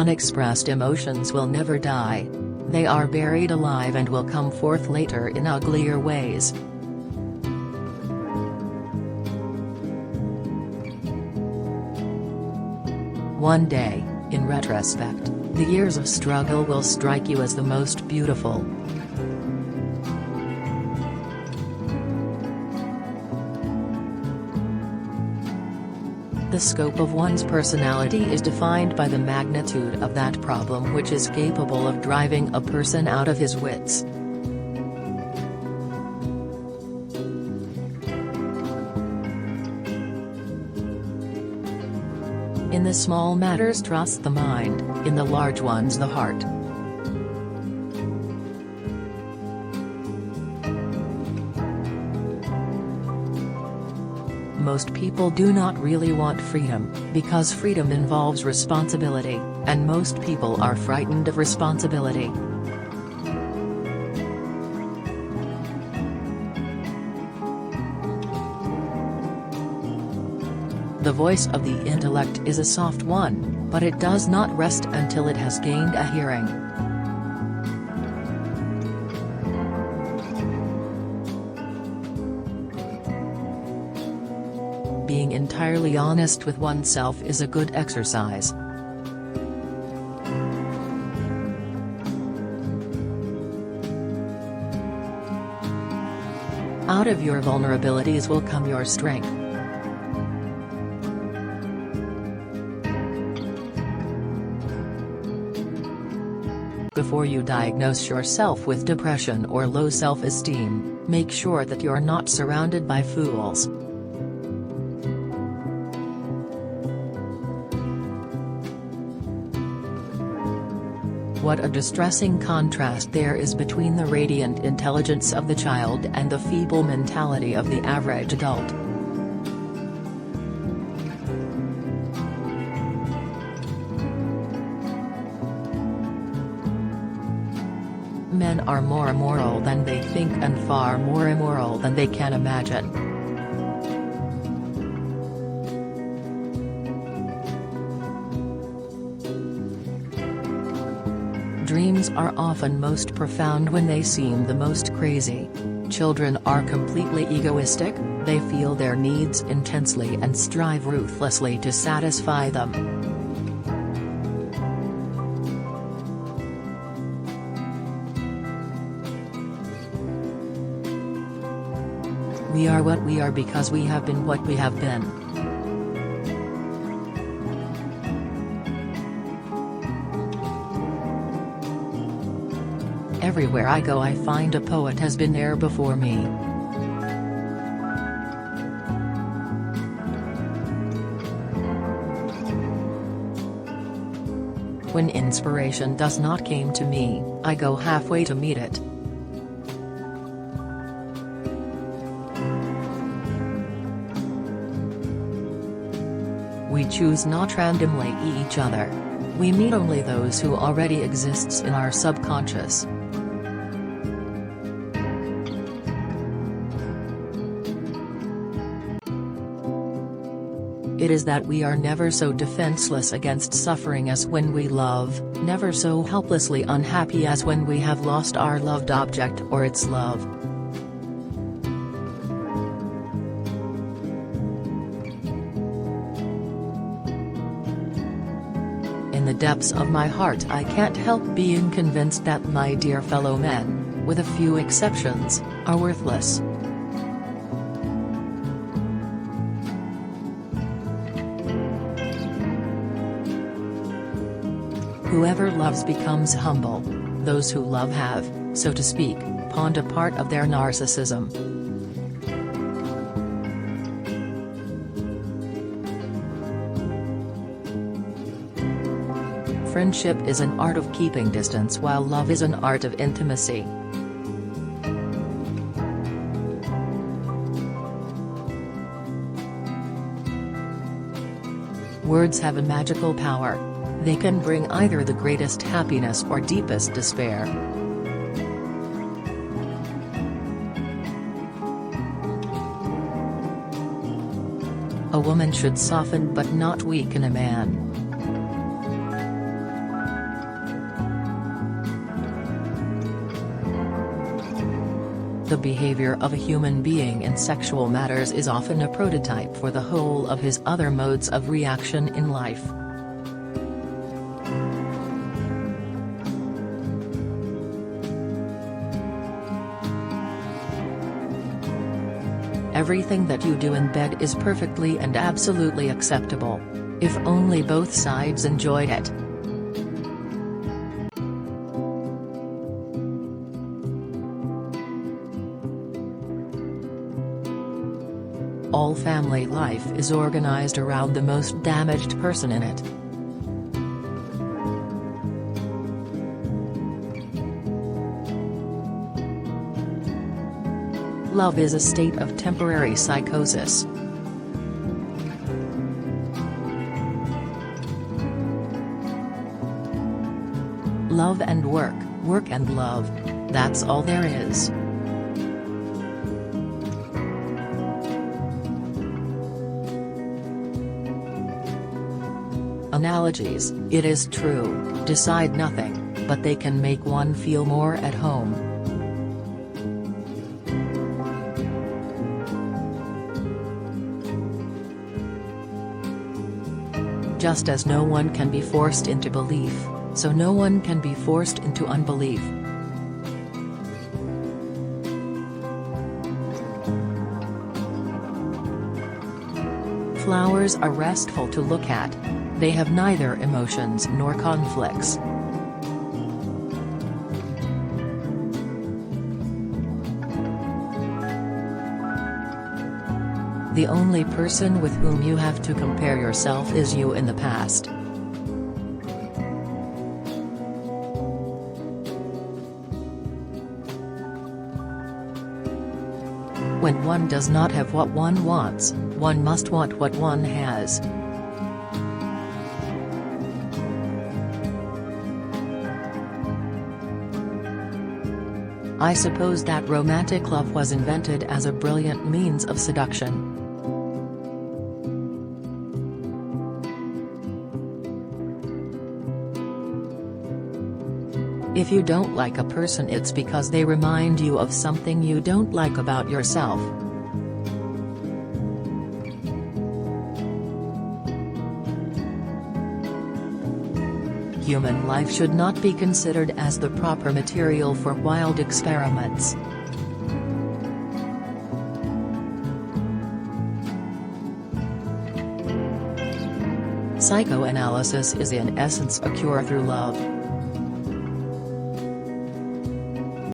Unexpressed emotions will never die. They are buried alive and will come forth later in uglier ways. One day, in retrospect, the years of struggle will strike you as the most beautiful. The scope of one's personality is defined by the magnitude of that problem which is capable of driving a person out of his wits. In the small matters trust the mind, in the large ones the heart. Most people do not really want freedom, because freedom involves responsibility, and most people are frightened of responsibility. The voice of the intellect is a soft one, but it does not rest until it has gained a hearing. Being entirely honest with oneself is a good exercise. Out of your vulnerabilities will come your strength. Before you diagnose yourself with depression or low self-esteem, make sure that you're not surrounded by fools. What a distressing contrast there is between the radiant intelligence of the child and the feeble mentality of the average adult. Men are more immoral than they think and far more immoral than they can imagine. Dreams are often most profound when they seem the most crazy. Children are completely egoistic, they feel their needs intensely and strive ruthlessly to satisfy them. We are what we are because we have been what we have been. Everywhere I go I find a poet has been there before me. When inspiration does not come to me, I go halfway to meet it. We choose not randomly each other. We meet only those who already exists in our subconscious. It is that we are never so defenseless against suffering as when we love, never so helplessly unhappy as when we have lost our loved object or its love. In the depths of my heart I can't help being convinced that my dear fellow men, with a few exceptions, are worthless. Whoever loves becomes humble. Those who love have, so to speak, pawned a part of their narcissism. Friendship is an art of keeping distance while love is an art of intimacy. Words have a magical power. They can bring either the greatest happiness or deepest despair. A woman should soften but not weaken a man. The behavior of a human being in sexual matters is often a prototype for the whole of his other modes of reaction in life. Everything that you do in bed is perfectly and absolutely acceptable, if only both sides enjoyed it. All family life is organized around the most damaged person in it. Love is a state of temporary psychosis. Love and work, work and love. That's all there is. Analogies, it is true, decide nothing, but they can make one feel more at home. Just as no one can be forced into belief, so no one can be forced into unbelief. Flowers are restful to look at. They have neither emotions nor conflicts. The only person with whom you have to compare yourself is you in the past. When one does not have what one wants, one must want what one has. I suppose that romantic love was invented as a brilliant means of seduction. If you don't like a person, it's because they remind you of something you don't like about yourself. Human life should not be considered as the proper material for wild experiments. Psychoanalysis is in essence a cure through love.